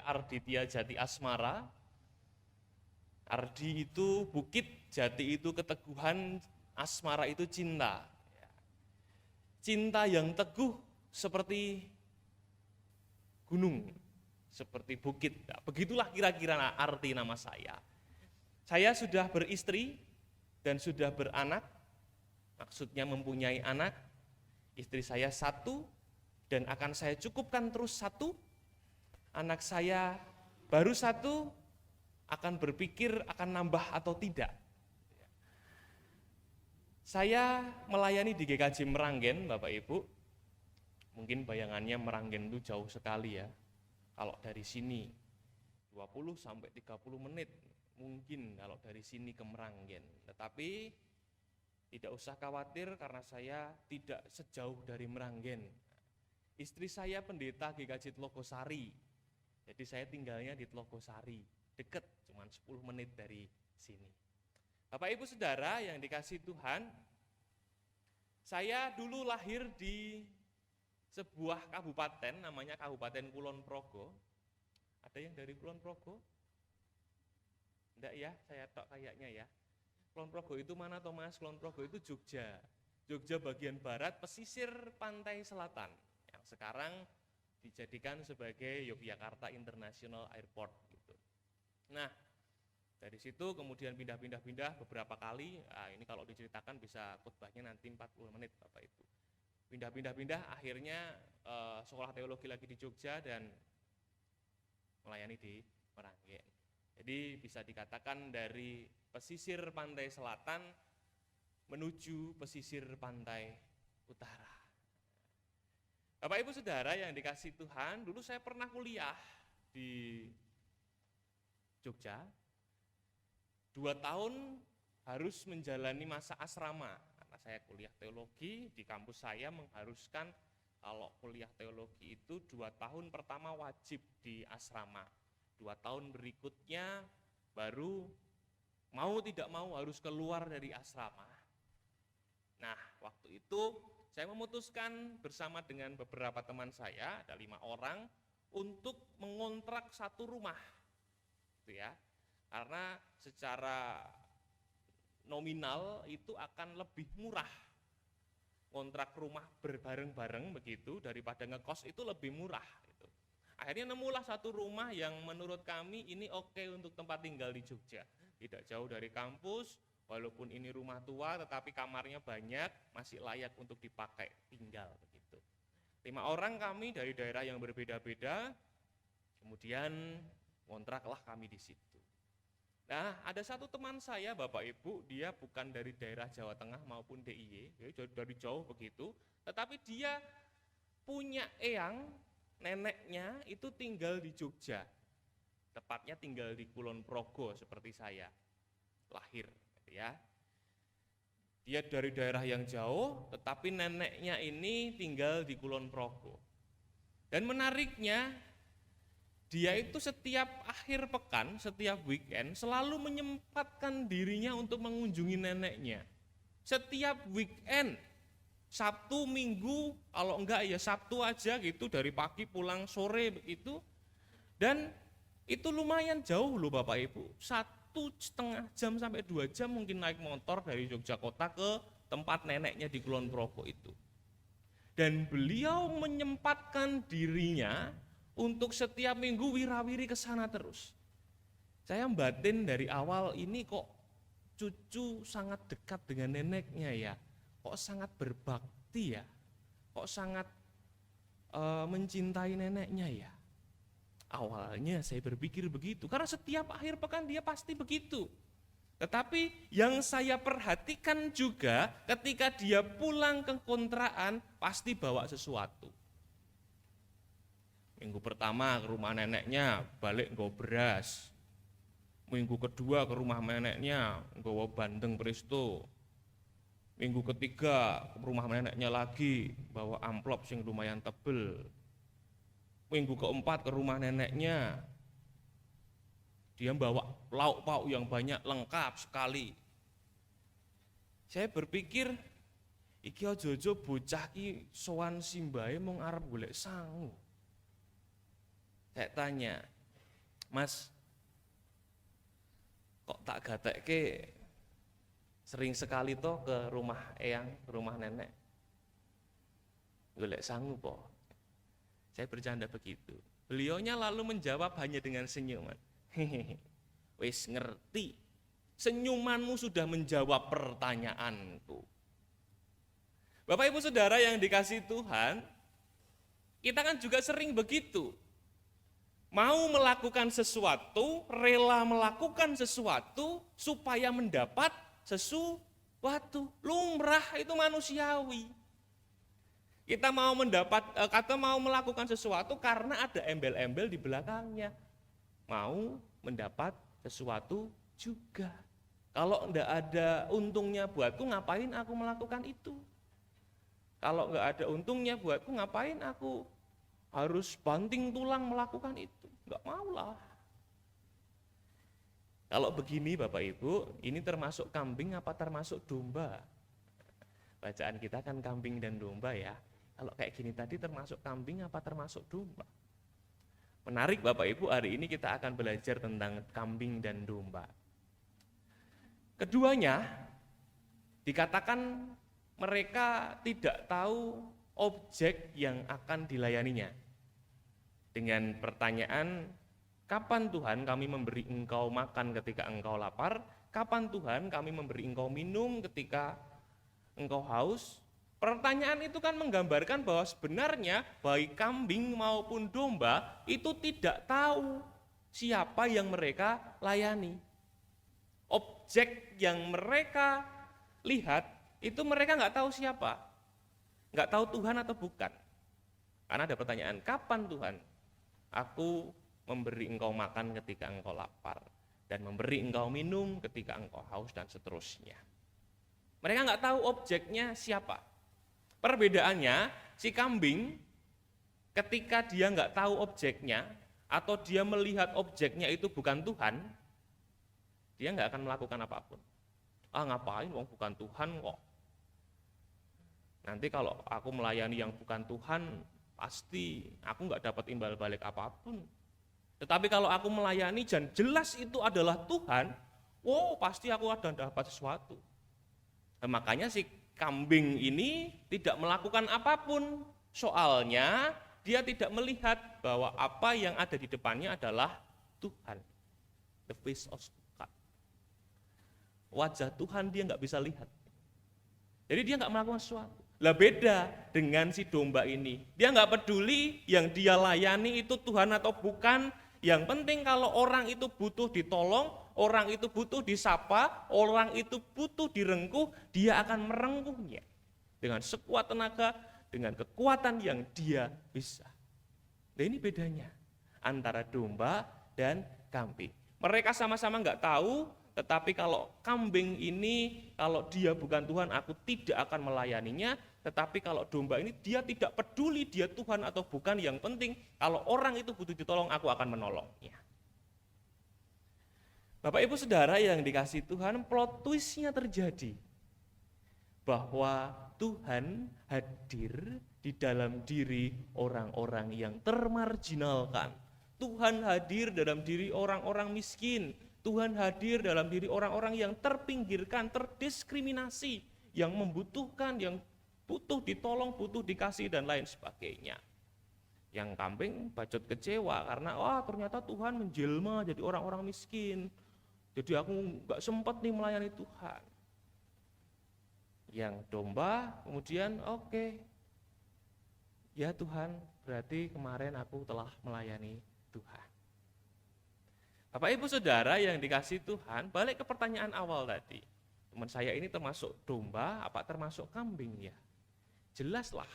Arditya Jati Asmara. Ardi itu bukit, jati itu keteguhan, asmara itu cinta. Cinta yang teguh seperti gunung, seperti bukit. Nah, begitulah kira-kira arti nama saya. Saya sudah beristri dan sudah beranak, maksudnya mempunyai anak. Istri saya satu dan akan saya cukupkan terus satu. Anak saya baru satu, akan berpikir akan nambah atau tidak. Saya melayani di GKJ Meranggen, Bapak Ibu. Mungkin bayangannya Meranggen itu jauh sekali ya. Kalau dari sini 20 sampai 30 menit mungkin kalau dari sini ke Meranggen. Tetapi tidak usah khawatir karena saya tidak sejauh dari Meranggen. Istri saya pendeta GKJ Tlogosari. Jadi saya tinggalnya di Tlogosari, dekat, cuma 10 menit dari sini. Bapak Ibu Saudara yang dikasihi Tuhan, saya dulu lahir di sebuah kabupaten, namanya Kabupaten Kulon Progo. Ada yang dari Kulon Progo? Enggak ya, saya tok kayaknya ya. Kulon Progo itu mana Thomas? Kulon Progo itu Jogja. Jogja bagian barat, pesisir pantai selatan, yang sekarang dijadikan sebagai Yogyakarta International Airport gitu. Nah, dari situ kemudian pindah-pindah beberapa kali. Nah, ini kalau diceritakan bisa khotbahnya nanti 40 menit Bapak Ibu. Pindah-pindah akhirnya sekolah teologi lagi di Jogja dan melayani di Meranggen. Jadi bisa dikatakan dari pesisir pantai selatan menuju pesisir pantai utara. Bapak Ibu Saudara yang dikasihi Tuhan, dulu saya pernah kuliah di Jogja. 2 tahun harus menjalani masa asrama, karena saya kuliah teologi, di kampus saya mengharuskan kalau kuliah teologi itu 2 tahun pertama wajib di asrama, 2 tahun berikutnya baru mau tidak mau harus keluar dari asrama. Nah, waktu itu saya memutuskan bersama dengan beberapa teman saya, ada 5 orang, untuk mengontrak satu rumah, gitu ya. Karena secara nominal itu akan lebih murah. Kontrak rumah berbareng-bareng begitu daripada ngekos itu lebih murah gitu. Akhirnya nemulah satu rumah yang menurut kami ini oke untuk tempat tinggal di Jogja. Tidak jauh dari kampus, walaupun ini rumah tua tetapi kamarnya banyak, masih layak untuk dipakai tinggal begitu. 5 orang kami dari daerah yang berbeda-beda, kemudian kontraklah kami di situ. Nah, ada satu teman saya, Bapak Ibu, dia bukan dari daerah Jawa Tengah maupun DIY, dari jauh begitu, tetapi dia punya eyang, neneknya itu tinggal di Jogja, tepatnya tinggal di Kulon Progo seperti saya, lahir, ya. Dia dari daerah yang jauh, tetapi neneknya ini tinggal di Kulon Progo. Dan menariknya, dia itu setiap akhir pekan, setiap weekend selalu menyempatkan dirinya untuk mengunjungi neneknya. Setiap weekend, Sabtu, Minggu, kalau enggak ya Sabtu aja gitu, dari pagi pulang sore begitu. Dan itu lumayan jauh loh Bapak Ibu, 1,5 jam sampai 2 jam mungkin naik motor dari Yogyakarta ke tempat neneknya di Kulon Progo itu. Dan beliau menyempatkan dirinya untuk setiap minggu wirawiri ke sana terus. Saya batin dari awal ini kok cucu sangat dekat dengan neneknya ya, kok sangat berbakti ya, kok sangat mencintai neneknya ya. Awalnya saya berpikir begitu, karena setiap akhir pekan dia pasti begitu. Tetapi yang saya perhatikan juga ketika dia pulang ke kontrakan pasti bawa sesuatu. Minggu pertama ke rumah neneknya balik nggawa beras. Minggu kedua ke rumah neneknya nggawa bandeng presto. Minggu ketiga ke rumah neneknya lagi bawa amplop sing lumayan tebel. Minggu keempat ke rumah neneknya dia bawa lauk pauk yang banyak, lengkap sekali. Saya berpikir iki aja-aja bocah ki sowan simbahe mung arep golek sangu. Saya tanya, Mas, kok tak gatekke sering sekali toh ke rumah eyang, ke rumah nenek. Golek sangu po. Saya bercanda begitu. Beliaunya lalu menjawab hanya dengan senyuman. Hehehe, wis ngerti. Senyumanmu sudah menjawab pertanyaanku. Bapak Ibu Saudara yang dikasihi Tuhan, kita kan juga sering begitu. Mau melakukan sesuatu, rela melakukan sesuatu supaya mendapat sesuatu. Lumrah, itu manusiawi. Kita mau mau melakukan sesuatu karena ada embel-embel di belakangnya. Mau mendapat sesuatu juga. Kalau enggak ada untungnya buatku, ngapain aku melakukan itu? Kalau enggak ada untungnya buatku, ngapain aku harus banting tulang melakukan itu? Enggak maulah. Kalau begini Bapak Ibu, ini termasuk kambing apa termasuk domba? Bacaan kita kan kambing dan domba ya. Kalau kayak gini tadi termasuk kambing apa termasuk domba? Menarik Bapak Ibu, hari ini kita akan belajar tentang kambing dan domba. Keduanya dikatakan mereka tidak tahu objek yang akan dilayaninya. Dengan pertanyaan, kapan Tuhan kami memberi engkau makan ketika engkau lapar? Kapan Tuhan kami memberi engkau minum ketika engkau haus? Pertanyaan itu kan menggambarkan bahwa sebenarnya baik kambing maupun domba itu tidak tahu siapa yang mereka layani. Objek yang mereka lihat itu mereka nggak tahu siapa, nggak tahu Tuhan atau bukan. Karena ada pertanyaan, kapan Tuhan aku memberi engkau makan ketika engkau lapar dan memberi engkau minum ketika engkau haus dan seterusnya. Mereka nggak tahu objeknya siapa. Perbedaannya, si kambing ketika dia nggak tahu objeknya atau dia melihat objeknya itu bukan Tuhan, dia nggak akan melakukan apapun. Ngapain, wong bukan Tuhan kok. Nanti kalau aku melayani yang bukan Tuhan, pasti aku nggak dapat imbal balik apapun. Tetapi kalau aku melayani dan jelas itu adalah Tuhan, pasti aku akan dapat sesuatu. Nah, makanya si kambing ini tidak melakukan apapun, soalnya dia tidak melihat bahwa apa yang ada di depannya adalah Tuhan. The face of God. Wajah Tuhan dia nggak bisa lihat. Jadi dia nggak melakukan sesuatu. Lah beda dengan si domba ini. Dia nggak peduli yang dia layani itu Tuhan atau bukan. Yang penting kalau orang itu butuh ditolong, orang itu butuh disapa, orang itu butuh direngkuh, dia akan merengkuhnya dengan sekuat tenaga, dengan kekuatan yang dia bisa. Nah ini bedanya antara domba dan kambing. Mereka sama-sama nggak tahu, tetapi kalau kambing ini, kalau dia bukan Tuhan, aku tidak akan melayaninya. Tetapi kalau domba ini dia tidak peduli dia Tuhan atau bukan, yang penting kalau orang itu butuh ditolong, aku akan menolongnya. Bapak Ibu Saudara yang dikasihi Tuhan, plot twist-nya terjadi bahwa Tuhan hadir di dalam diri orang-orang yang termarginalkan. Tuhan hadir dalam diri orang-orang miskin. Tuhan hadir dalam diri orang-orang yang terpinggirkan, terdiskriminasi, yang membutuhkan, yang butuh ditolong, butuh dikasih dan lain sebagainya. Yang kambing bacot kecewa karena ternyata Tuhan menjelma jadi orang-orang miskin. Jadi aku nggak sempat nih melayani Tuhan. Yang domba kemudian ya Tuhan, berarti kemarin aku telah melayani Tuhan. Bapak Ibu Saudara yang dikasihi Tuhan, balik ke pertanyaan awal tadi. Teman saya ini termasuk domba apa termasuk kambing ya? Jelaslah,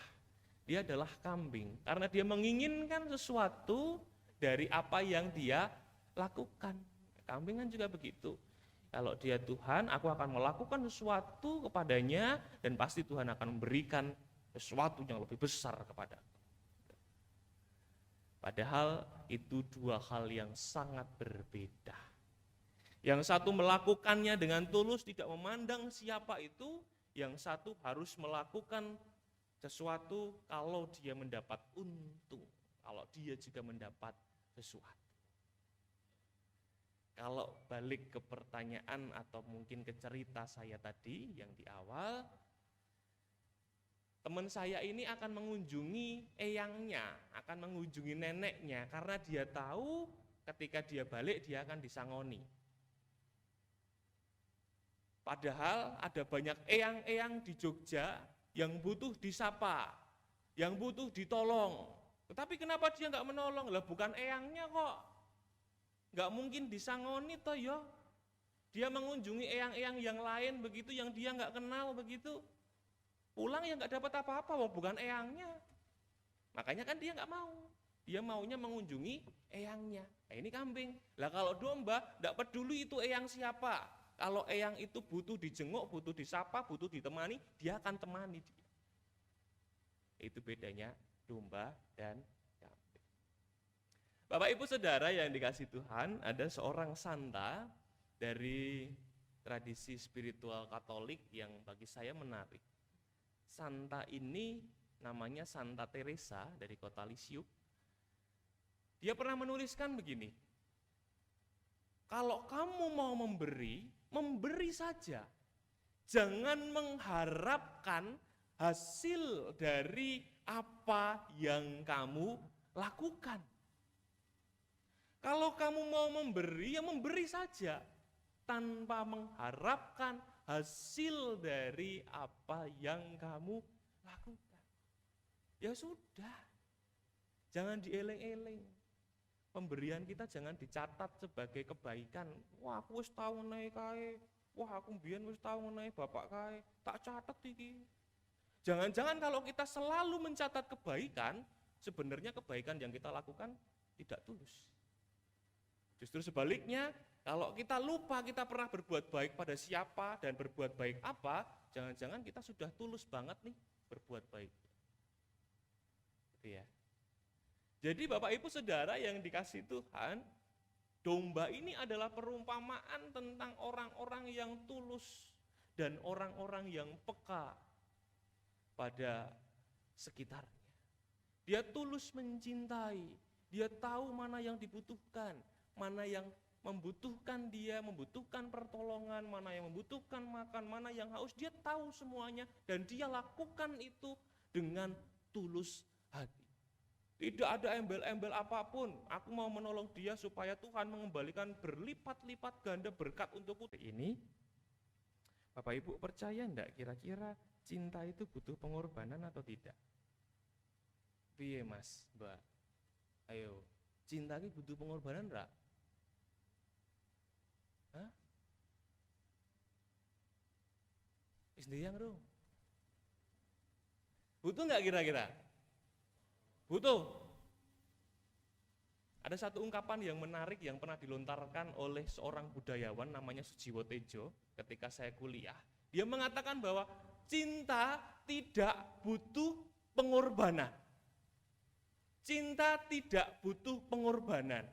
dia adalah kambing karena dia menginginkan sesuatu dari apa yang dia lakukan. Kambing kan juga begitu. Kalau dia Tuhan, aku akan melakukan sesuatu kepadanya dan pasti Tuhan akan memberikan sesuatu yang lebih besar kepadaku. Padahal itu dua hal yang sangat berbeda. Yang satu melakukannya dengan tulus, tidak memandang siapa itu. Yang satu harus melakukan sesuatu kalau dia mendapat untung, kalau dia juga mendapat sesuatu. Kalau balik ke pertanyaan atau mungkin ke cerita saya tadi yang di awal, teman saya ini akan mengunjungi eyangnya, akan mengunjungi neneknya, karena dia tahu ketika dia balik dia akan disangoni. Padahal ada banyak eyang-eyang di Jogja yang butuh disapa, yang butuh ditolong. Tetapi kenapa dia nggak menolong? Lah bukan eyangnya kok. Nggak mungkin disangoni toh ya. Dia mengunjungi eyang-eyang yang lain begitu, yang dia nggak kenal begitu. Pulang ya nggak dapat apa-apa, wah bukan eyangnya. Makanya kan dia nggak mau. Dia maunya mengunjungi eyangnya. Nah ini kambing. Lah kalau domba nggak peduli itu eyang siapa. Kalau eyang itu butuh dijenguk, butuh disapa, butuh ditemani, dia akan temani dia. Itu bedanya domba dan kambing. Bapak Ibu Saudara yang dikasih Tuhan, ada seorang santa dari tradisi spiritual Katolik yang bagi saya menarik. Santa ini namanya Santa Teresa dari kota Lisieux. Dia pernah menuliskan begini, kalau kamu mau memberi, memberi saja. Jangan mengharapkan hasil dari apa yang kamu lakukan. Kalau kamu mau memberi, ya memberi saja. Tanpa mengharapkan hasil dari apa yang kamu lakukan. Ya sudah, jangan dieleng-eleng. Pemberian kita jangan dicatat sebagai kebaikan. Wah, aku wis tau ngenehi kae. Wah, aku mbiyen wis tau ngenehi bapak kae. Tak catat iki. Jangan-jangan kalau kita selalu mencatat kebaikan, sebenarnya kebaikan yang kita lakukan tidak tulus. Justru sebaliknya, kalau kita lupa kita pernah berbuat baik pada siapa dan berbuat baik apa, jangan-jangan kita sudah tulus banget nih berbuat baik. Gitu ya. Jadi Bapak Ibu Saudara yang dikasih Tuhan, domba ini adalah perumpamaan tentang orang-orang yang tulus dan orang-orang yang peka pada sekitarnya. Dia tulus mencintai, dia tahu mana yang dibutuhkan, mana yang membutuhkan dia, membutuhkan pertolongan, mana yang membutuhkan makan, mana yang haus, dia tahu semuanya dan dia lakukan itu dengan tulus hati. Tidak ada embel-embel apapun, aku mau menolong dia supaya Tuhan mengembalikan berlipat-lipat ganda berkat untukku. Ini, Bapak Ibu percaya enggak kira-kira cinta itu butuh pengorbanan atau tidak? Piye Mas, Mbak? Ayo, cinta itu butuh pengorbanan enggak? Hah? Yang dong. Butuh enggak kira-kira? Butuh. Ada satu ungkapan yang menarik yang pernah dilontarkan oleh seorang budayawan namanya Sujiwo Tejo ketika saya kuliah. Dia mengatakan bahwa cinta tidak butuh pengorbanan. Cinta tidak butuh pengorbanan.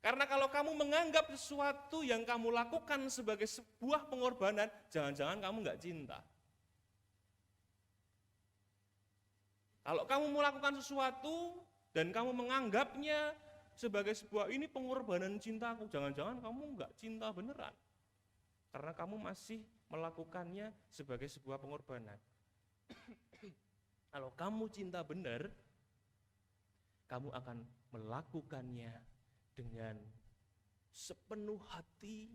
Karena kalau kamu menganggap sesuatu yang kamu lakukan sebagai sebuah pengorbanan, jangan-jangan kamu enggak cinta. Kalau kamu melakukan sesuatu dan kamu menganggapnya sebagai sebuah ini pengorbanan cintaku, jangan-jangan kamu enggak cinta beneran. Karena kamu masih melakukannya sebagai sebuah pengorbanan. Kalau kamu cinta benar, kamu akan melakukannya dengan sepenuh hati,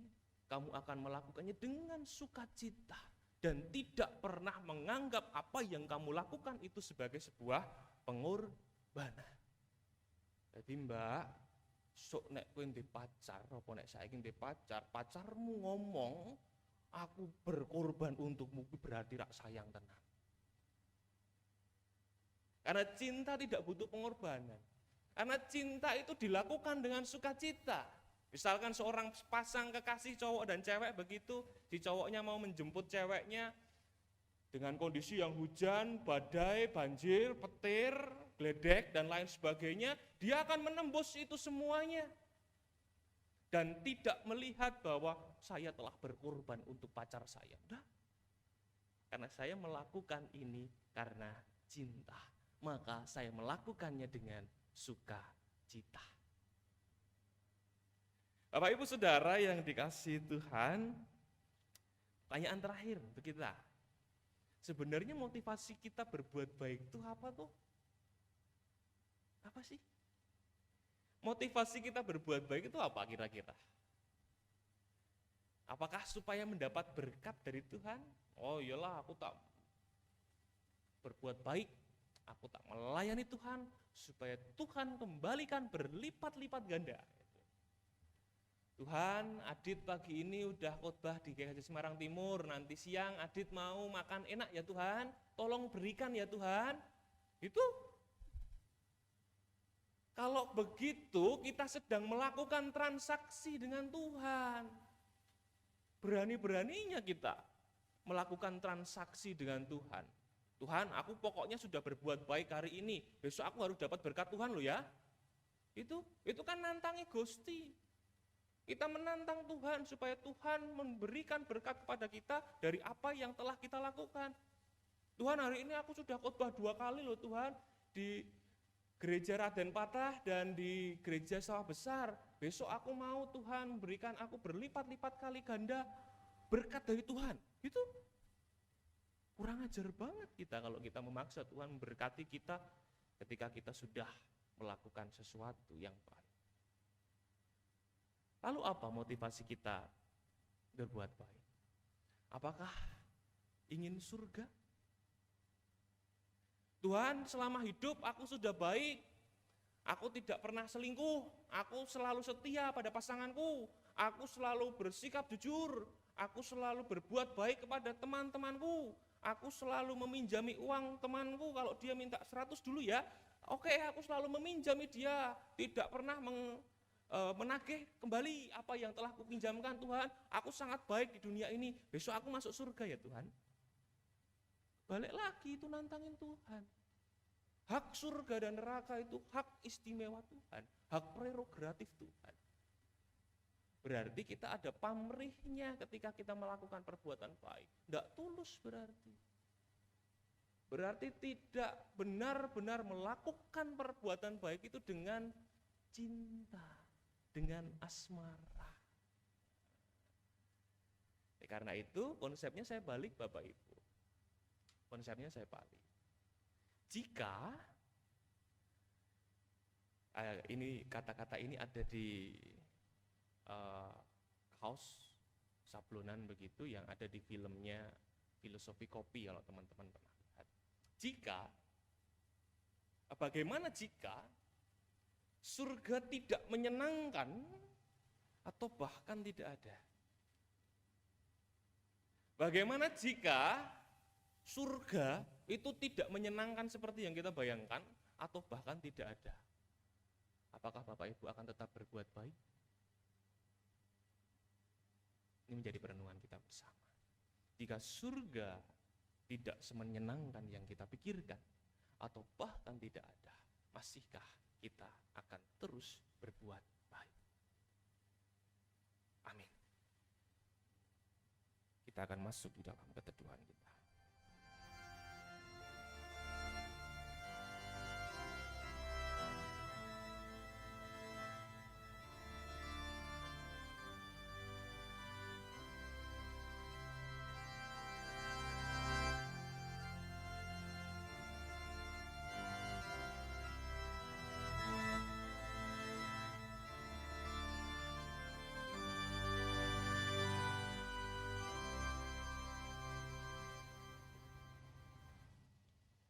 kamu akan melakukannya dengan sukacita. Dan tidak pernah menganggap apa yang kamu lakukan itu sebagai sebuah pengorbanan. Jadi Mbak, sok nek kowe ndek pacar, apa nek saiki ndek pacar, pacarmu ngomong, aku berkorban untukmu, berarti rak sayang tenan. Karena cinta tidak butuh pengorbanan. Karena cinta itu dilakukan dengan sukacita. Misalkan seorang pasang kekasih cowok dan cewek begitu, si cowoknya mau menjemput ceweknya dengan kondisi yang hujan, badai, banjir, petir, gledek, dan lain sebagainya, dia akan menembus itu semuanya. Dan tidak melihat bahwa saya telah berkorban untuk pacar saya. Udah. Karena saya melakukan ini karena cinta, maka saya melakukannya dengan sukacita. Bapak Ibu Saudara yang dikasihi Tuhan, pertanyaan terakhir untuk kita. Sebenarnya motivasi kita berbuat baik itu apa tuh? Apa sih? Motivasi kita berbuat baik itu apa kira-kira? Apakah supaya mendapat berkat dari Tuhan? Oh iyalah, aku tak berbuat baik, aku tak melayani Tuhan, supaya Tuhan kembalikan berlipat-lipat ganda. Tuhan, Adit pagi ini udah khotbah di GKJ Semarang Timur, nanti siang Adit mau makan enak ya Tuhan, tolong berikan ya Tuhan. Itu kalau begitu kita sedang melakukan transaksi dengan Tuhan. Berani-beraninya kita melakukan transaksi dengan Tuhan. Tuhan, aku pokoknya sudah berbuat baik hari ini, besok aku harus dapat berkat Tuhan loh ya. Itu kan nantangi Gusti. Kita menantang Tuhan supaya Tuhan memberikan berkat kepada kita dari apa yang telah kita lakukan. Tuhan, hari ini aku sudah khotbah 2 kali loh Tuhan, di gereja Raden Patah dan di gereja Sawah Besar. Besok aku mau Tuhan memberikan aku berlipat-lipat kali ganda berkat dari Tuhan. Itu kurang ajar banget kita kalau kita memaksa Tuhan memberkati kita ketika kita sudah melakukan sesuatu yang baik. Lalu apa motivasi kita berbuat baik? Apakah ingin surga? Tuhan, selama hidup aku sudah baik, aku tidak pernah selingkuh, aku selalu setia pada pasanganku, aku selalu bersikap jujur, aku selalu berbuat baik kepada teman-temanku, aku selalu meminjami uang temanku, kalau dia minta 100 dulu ya, oke, aku selalu meminjami dia, tidak pernah menagih kembali apa yang telah kupinjamkan. Tuhan, aku sangat baik di dunia ini, besok aku masuk surga ya Tuhan. Balik lagi itu nantangin Tuhan. Hak surga dan neraka itu hak istimewa Tuhan, hak prerogatif Tuhan. Berarti kita ada pamrihnya ketika kita melakukan perbuatan baik. Tidak tulus berarti. Berarti tidak benar-benar melakukan perbuatan baik itu dengan cinta, dengan asmara. Karena itu konsepnya saya balik Bapak Ibu. Konsepnya saya balik. Jika ini kata-kata ini ada di kaos sablonan begitu yang ada di filmnya Filosofi Kopi kalau teman-teman pernah lihat. Bagaimana jika surga tidak menyenangkan atau bahkan tidak ada? Bagaimana jika surga itu tidak menyenangkan seperti yang kita bayangkan atau bahkan tidak ada? Apakah Bapak Ibu akan tetap berbuat baik? Ini menjadi perenungan kita bersama. Jika surga tidak semenyenangkan yang kita pikirkan atau bahkan tidak ada, masihkah kita akan terus berbuat baik? Amin. Kita akan masuk di dalam keteduhan kita.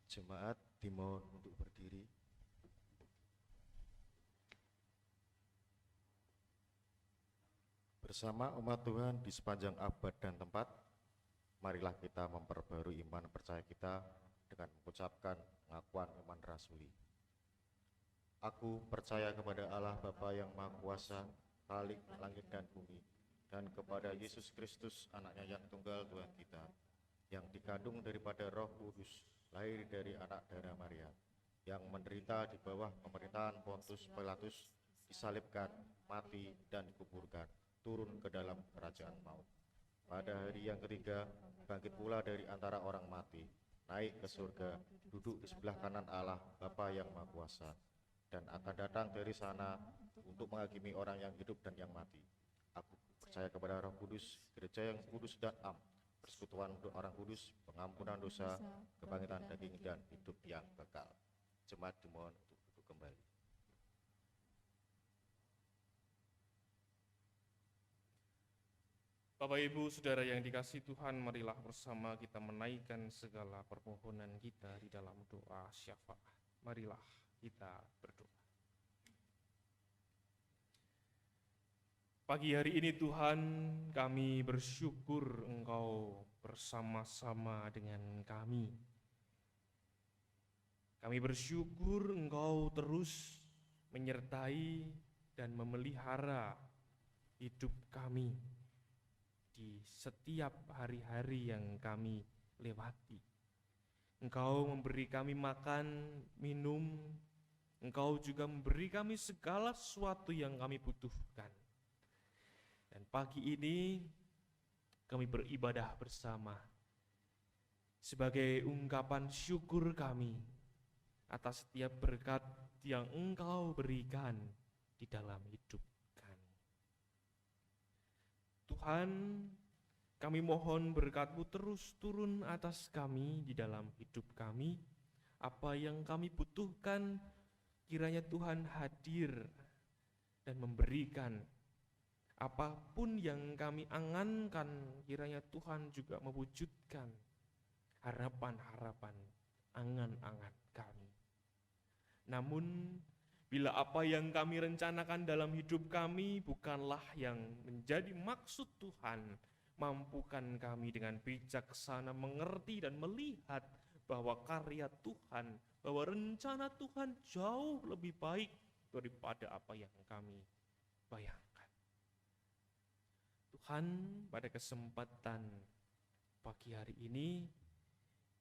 Jemaat dimohon untuk berdiri. Bersama umat Tuhan di sepanjang abad dan tempat, marilah kita memperbarui iman percaya kita dengan mengucapkan pengakuan iman rasuli. Aku percaya kepada Allah Bapa yang Maha Kuasa, Khalik langit dan bumi, dan kepada Yesus Kristus, anaknya yang tunggal Tuhan kita, yang dikandung daripada Roh Kudus, lahir dari anak darah Maria, yang menderita di bawah pemerintahan Pontius Pilatus, disalibkan, mati, dan dikuburkan, turun ke dalam kerajaan maut. Pada hari yang ketiga, bangkit pula dari antara orang mati, naik ke surga, duduk di sebelah kanan Allah Bapa yang Maha Kuasa, dan akan datang dari sana untuk menghakimi orang yang hidup dan yang mati. Aku percaya kepada Roh Kudus, gereja yang kudus dan am, persekutuan orang kudus, pengampunan dosa, kebangkitan daging dan hidup yang kekal. Jemaat dimohon untuk duduk kembali. Bapak Ibu Saudara yang dikasihi Tuhan, marilah bersama kita menaikkan segala permohonan kita di dalam doa syafaat. Marilah kita berdoa. Pagi hari ini Tuhan, kami bersyukur Engkau bersama-sama dengan kami. Kami bersyukur Engkau terus menyertai dan memelihara hidup kami di setiap hari-hari yang kami lewati. Engkau memberi kami makan, minum, Engkau juga memberi kami segala sesuatu yang kami butuhkan. Dan pagi ini kami beribadah bersama sebagai ungkapan syukur kami atas setiap berkat yang Engkau berikan di dalam hidup kami. Tuhan, kami mohon berkat-Mu terus turun atas kami di dalam hidup kami. Apa yang kami butuhkan, kiranya Tuhan hadir dan memberikan. Apapun yang kami angankan, kiranya Tuhan juga mewujudkan harapan-harapan, angan-angan kami. Namun, bila apa yang kami rencanakan dalam hidup kami bukanlah yang menjadi maksud Tuhan, mampukan kami dengan bijaksana mengerti dan melihat bahwa karya Tuhan, bahwa rencana Tuhan jauh lebih baik daripada apa yang kami bayangkan. Tuhan, pada kesempatan pagi hari ini,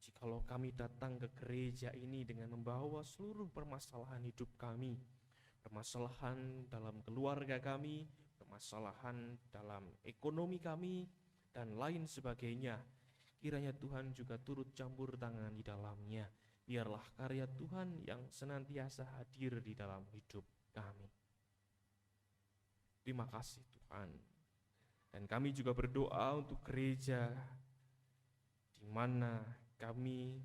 jikalau kami datang ke gereja ini dengan membawa seluruh permasalahan hidup kami, permasalahan dalam keluarga kami, permasalahan dalam ekonomi kami, dan lain sebagainya, kiranya Tuhan juga turut campur tangan di dalamnya. Biarlah karya Tuhan yang senantiasa hadir di dalam hidup kami. Terima kasih Tuhan. Dan kami juga berdoa untuk gereja di mana kami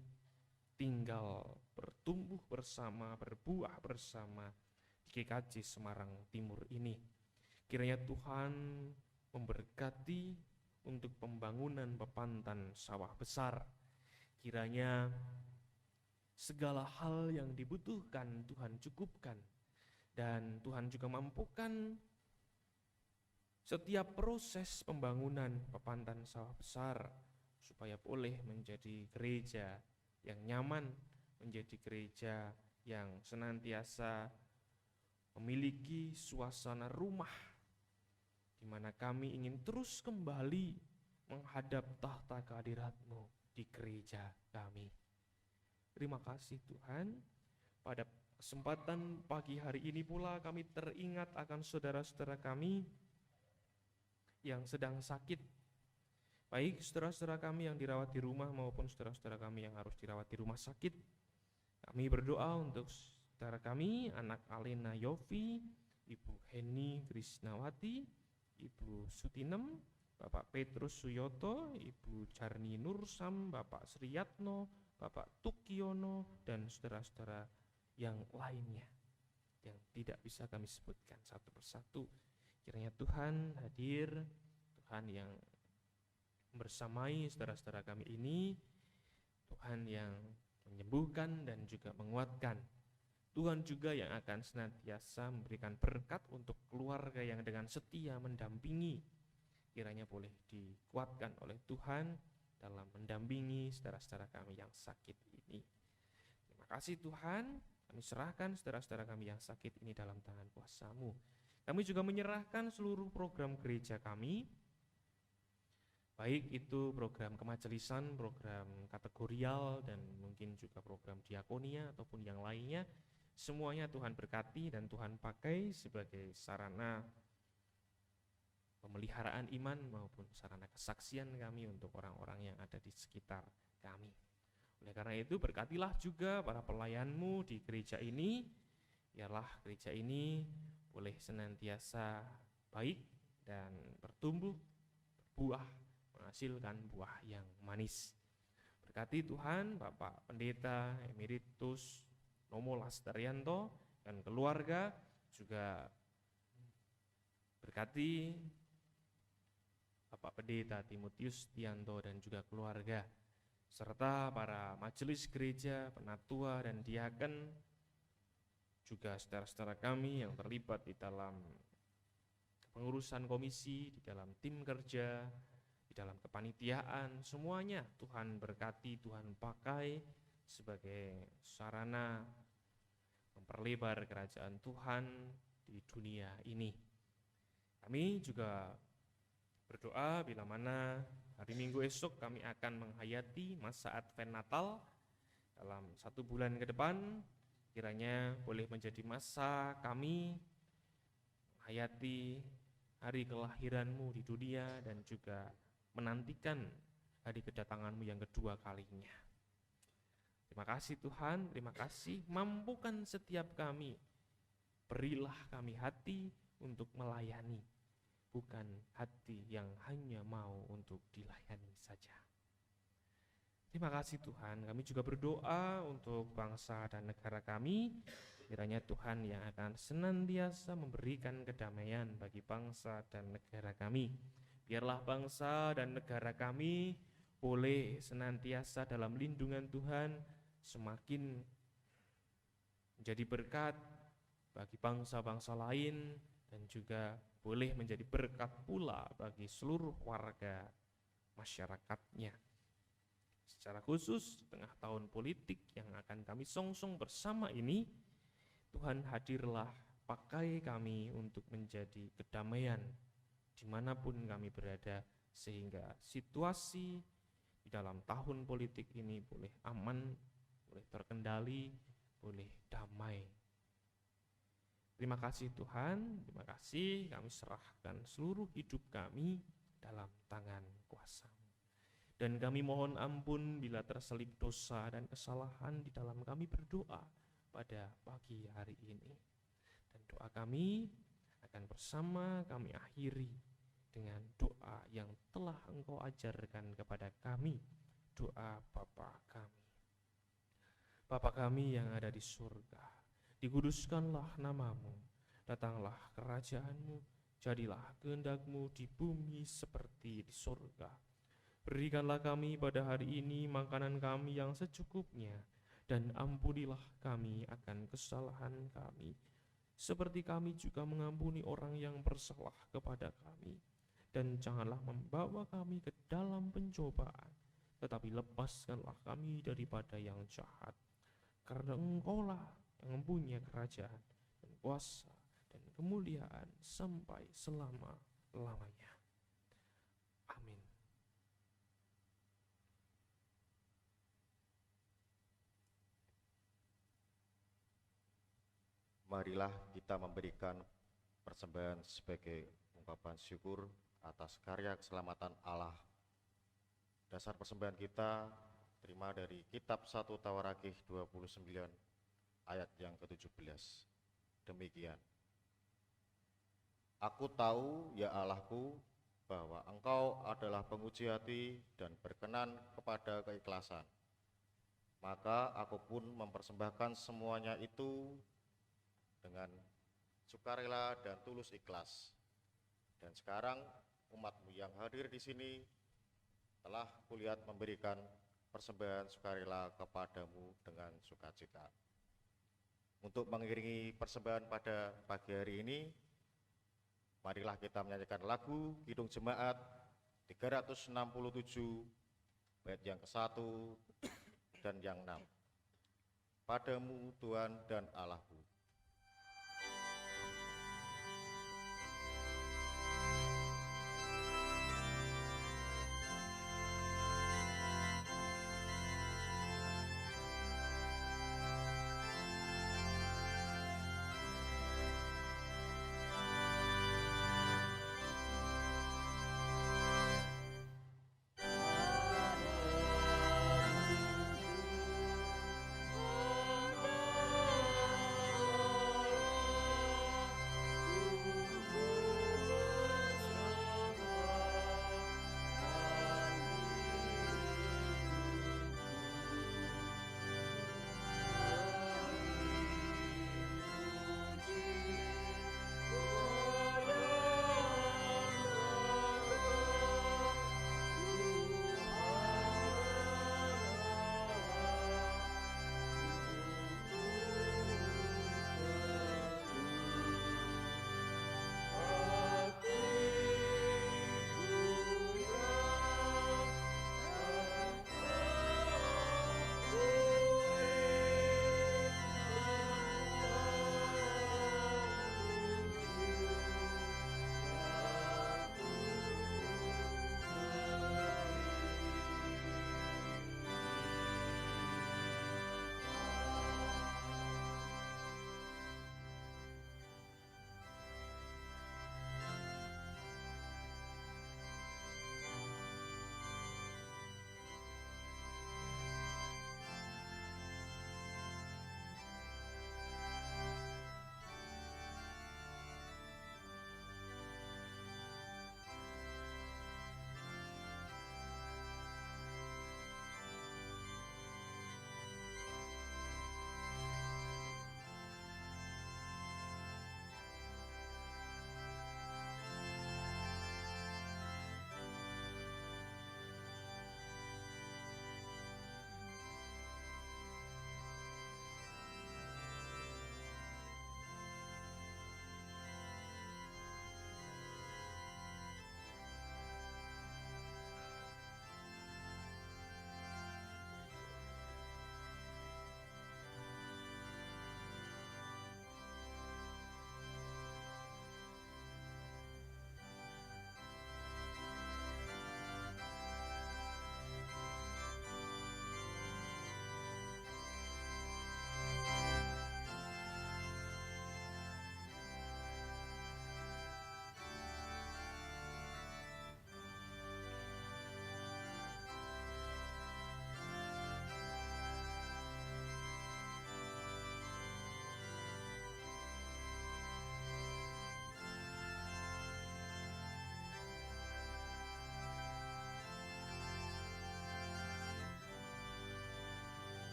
tinggal, bertumbuh bersama, berbuah bersama di GKJ Semarang Timur ini. Kiranya Tuhan memberkati untuk pembangunan pepantan sawah besar. Kiranya segala hal yang dibutuhkan Tuhan cukupkan. Dan Tuhan juga mampukan setiap proses pembangunan pepantan sawah besar supaya boleh menjadi gereja yang nyaman, menjadi gereja yang senantiasa memiliki suasana rumah di mana kami ingin terus kembali menghadap tahta kehadirat-Mu di gereja kami. Terima kasih Tuhan. Pada kesempatan pagi hari ini pula kami teringat akan saudara-saudara kami yang sedang sakit, baik saudara-saudara kami yang dirawat di rumah maupun saudara-saudara kami yang harus dirawat di rumah sakit. Kami berdoa untuk saudara kami, anak Alena Yofi, Ibu Heni Krisnawati, Ibu Sutinem, Bapak Petrus Suyoto, Ibu Jarni Nursam, Bapak Sriyatno, Bapak Tukiono, dan saudara-saudara yang lainnya yang tidak bisa kami sebutkan satu persatu. Kiranya Tuhan hadir, Tuhan yang bersamai saudara-saudara kami ini, Tuhan yang menyembuhkan dan juga menguatkan. Tuhan juga yang akan senantiasa memberikan berkat untuk keluarga yang dengan setia mendampingi. Kiranya boleh dikuatkan oleh Tuhan dalam mendampingi saudara-saudara kami yang sakit ini. Terima kasih Tuhan, kami serahkan saudara-saudara kami yang sakit ini dalam tangan kuasa-Mu. Kami juga menyerahkan seluruh program gereja kami, baik itu program kemajelisan, program kategorial, dan mungkin juga program diakonia ataupun yang lainnya. Semuanya Tuhan berkati dan Tuhan pakai sebagai sarana pemeliharaan iman maupun sarana kesaksian kami untuk orang-orang yang ada di sekitar kami. Oleh karena itu berkatilah juga para pelayan-Mu di gereja ini, Biarlah gereja ini boleh senantiasa baik dan bertumbuh, berbuah, menghasilkan buah yang manis. Berkati Tuhan Bapak Pendeta Emeritus Nomo Lasterianto dan keluarga, juga berkati Bapak Pendeta Timotius Tianto dan juga keluarga, serta para majelis gereja, penatua dan diaken, juga saudara-saudara kami yang terlibat di dalam pengurusan komisi, di dalam tim kerja, di dalam kepanitiaan, semuanya Tuhan berkati, Tuhan pakai sebagai sarana memperlebar kerajaan Tuhan di dunia ini. Kami juga berdoa bila mana hari Minggu esok kami akan menghayati masa Advent Natal dalam 1 bulan ke depan. Kiranya boleh menjadi masa kami menghayati hari kelahiran-Mu di dunia dan juga menantikan hari kedatangan-Mu yang kedua kalinya. Terima kasih Tuhan, terima kasih, mampukan setiap kami. Berilah kami hati untuk melayani, bukan hati yang hanya mau untuk dilayani saja. Terima kasih Tuhan, kami juga berdoa untuk bangsa dan negara kami. Kiranya Tuhan yang akan senantiasa memberikan kedamaian bagi bangsa dan negara kami. Biarlah bangsa dan negara kami boleh senantiasa dalam lindungan Tuhan, semakin menjadi berkat bagi bangsa-bangsa lain, dan juga boleh menjadi berkat pula bagi seluruh warga masyarakatnya. Secara khusus di tengah tahun politik yang akan kami songsong bersama ini, Tuhan hadirlah, pakai kami untuk menjadi kedamaian dimanapun kami berada, sehingga situasi di dalam tahun politik ini boleh aman, boleh terkendali, boleh damai. Terima kasih Tuhan, terima kasih, kami serahkan seluruh hidup kami dalam tangan kuasa-Mu. Dan kami mohon ampun bila terselip dosa dan kesalahan di dalam kami berdoa pada pagi hari ini. Dan doa kami akan bersama kami akhiri dengan doa yang telah Engkau ajarkan kepada kami, doa Bapa kami. Bapa kami yang ada di surga, dikuduskanlah nama-Mu, datanglah kerajaan-Mu, jadilah kehendak-Mu di bumi seperti di surga. Berikanlah kami pada hari ini makanan kami yang secukupnya, dan ampunilah kami akan kesalahan kami, seperti kami juga mengampuni orang yang bersalah kepada kami. Dan janganlah membawa kami ke dalam pencobaan, tetapi lepaskanlah kami daripada yang jahat. Karena Engkau-lah yang mempunyai kerajaan dan kuasa dan kemuliaan sampai selama-lamanya. Amin. Marilah kita memberikan persembahan sebagai ungkapan syukur atas karya keselamatan Allah. Dasar persembahan kita terima dari kitab 1 Tawarakih 29 ayat yang ke-17. Demikian. Aku tahu ya Allahku bahwa Engkau adalah penguji hati dan berkenan kepada keikhlasan. Maka aku pun mempersembahkan semuanya itu dengan sukarela dan tulus ikhlas. Dan sekarang umat-Mu yang hadir di sini telah kulihat memberikan persembahan sukarela kepadamu dengan sukacita. Untuk mengiringi persembahan pada pagi hari ini, marilah kita menyanyikan lagu Kidung Jemaat 367 bait yang ke-1 dan yang 6. Padamu Tuhan dan Allahku.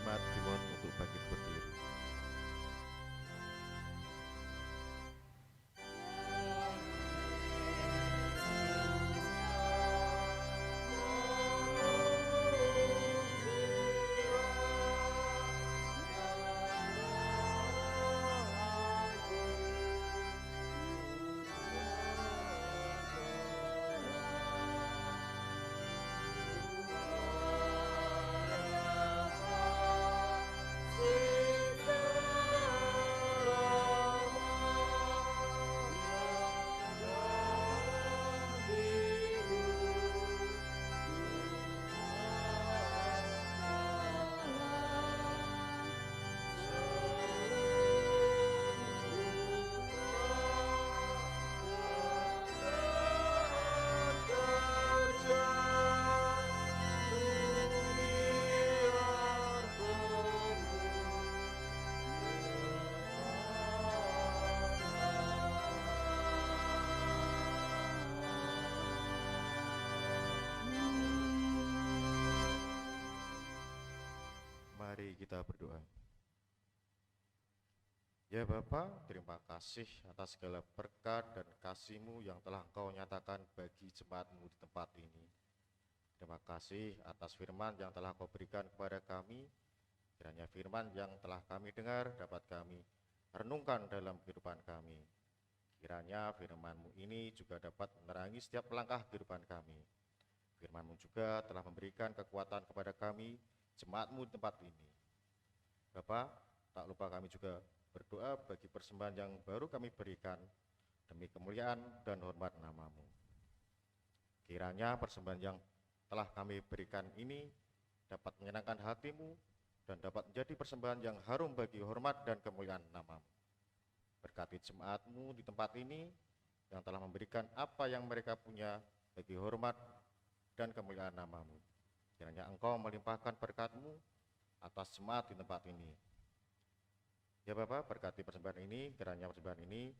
Jemaat dimohon untuk bangkit berdiri. Mari kita berdoa. Ya Bapa, terima kasih atas segala berkat dan kasih-Mu yang telah Engkau nyatakan bagi jemaat-Mu di tempat ini. Terima kasih atas firman yang telah Kau berikan kepada kami. Kiranya firman yang telah kami dengar dapat kami renungkan dalam kehidupan kami. Kiranya firman-Mu ini juga dapat menerangi setiap langkah kehidupan kami. Firman-Mu juga telah memberikan kekuatan kepada kami, jemaat-Mu di tempat ini. Bapak, tak lupa kami juga berdoa bagi persembahan yang baru kami berikan demi kemuliaan dan hormat nama-Mu. Kiranya persembahan yang telah kami berikan ini dapat menyenangkan hati-Mu dan dapat menjadi persembahan yang harum bagi hormat dan kemuliaan nama-Mu. Berkati jemaat-Mu di tempat ini yang telah memberikan apa yang mereka punya bagi hormat dan kemuliaan nama-Mu. Kiranya Engkau melimpahkan berkat-Mu atas jemaat di tempat ini. Ya Bapak, berkati persembahan ini, kiranya persembahan ini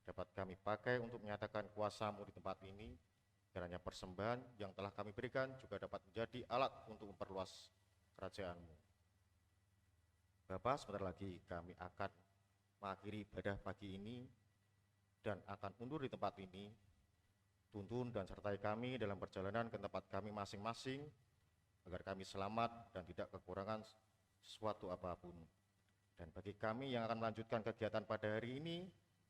dapat kami pakai untuk menyatakan kuasa-Mu di tempat ini. Kiranya persembahan yang telah kami berikan juga dapat menjadi alat untuk memperluas kerajaan-Mu. Bapak, sebentar lagi kami akan mengakhiri ibadah pagi ini dan akan undur di tempat ini. Tuntun dan sertai kami dalam perjalanan ke tempat kami masing-masing, agar kami selamat dan tidak kekurangan sesuatu apapun. Dan bagi kami yang akan melanjutkan kegiatan pada hari ini,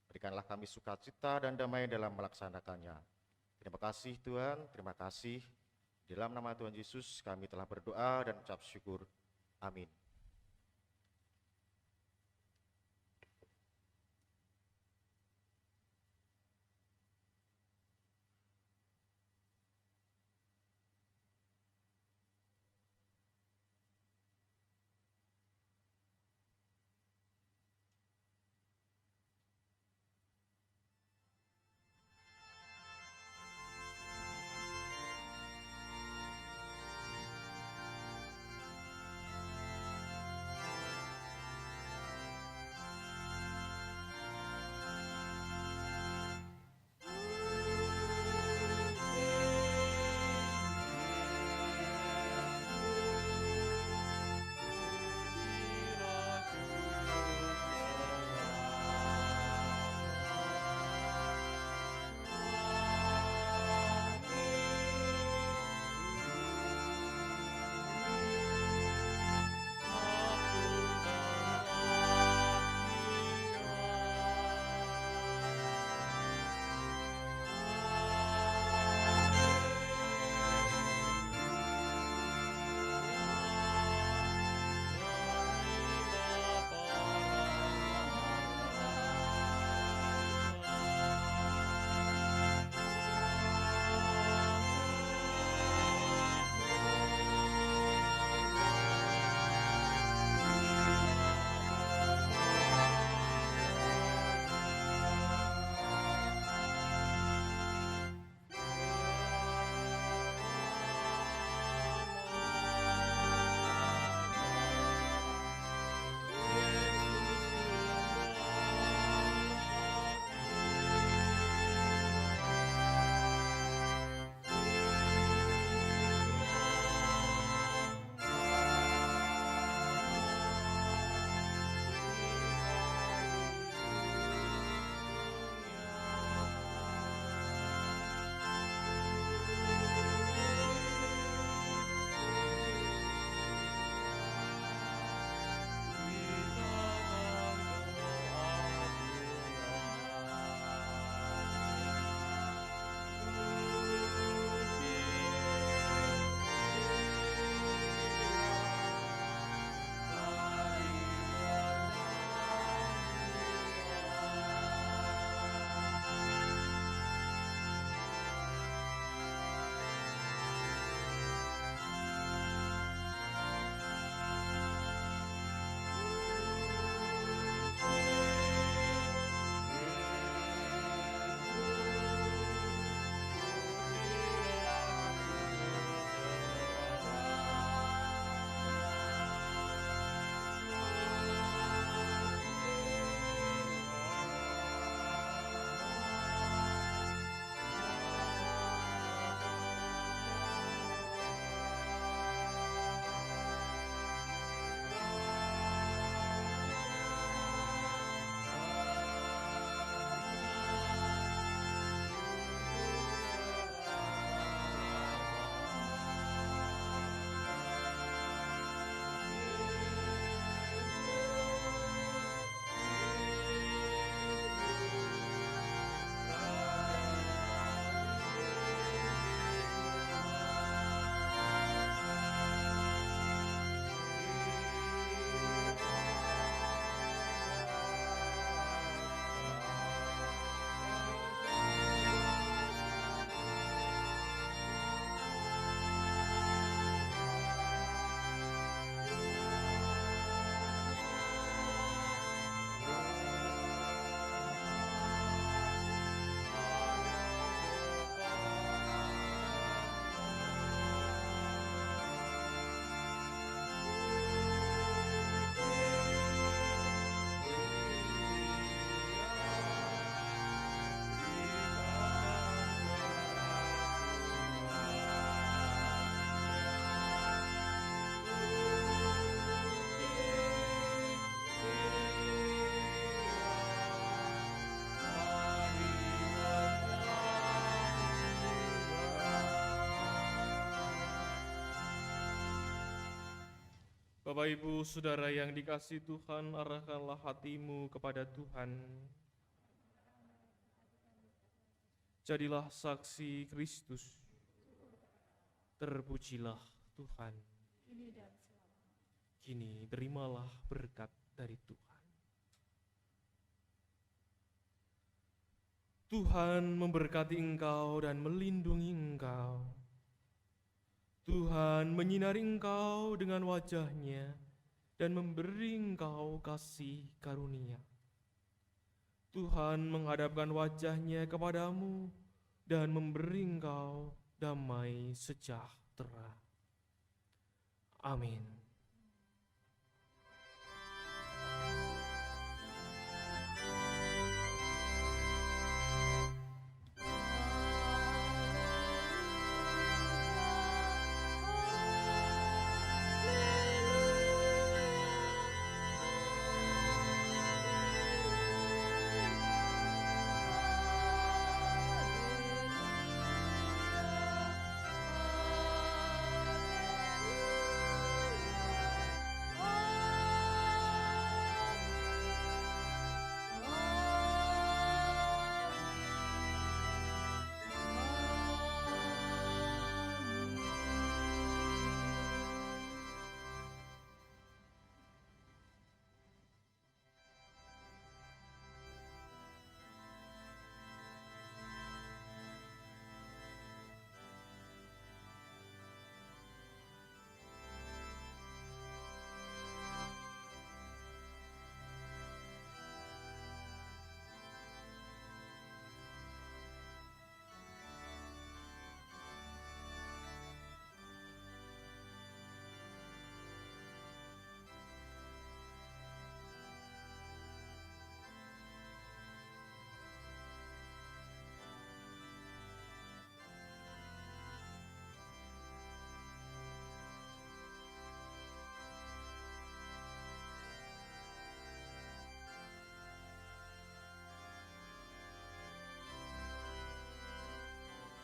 berikanlah kami sukacita dan damai dalam melaksanakannya. Terima kasih Tuhan, terima kasih. Dalam nama Tuhan Yesus kami telah berdoa dan ucap syukur. Amin. Bapak Ibu Saudara yang dikasihi Tuhan, arahkanlah hatimu kepada Tuhan. Jadilah saksi Kristus. Terpujilah Tuhan. Kini terimalah berkat dari Tuhan. Tuhan memberkati engkau dan melindungi engkau. Tuhan menyinari engkau dengan wajah-Nya dan memberi engkau kasih karunia. Tuhan menghadapkan wajah-Nya kepadamu dan memberi engkau damai sejahtera. Amin.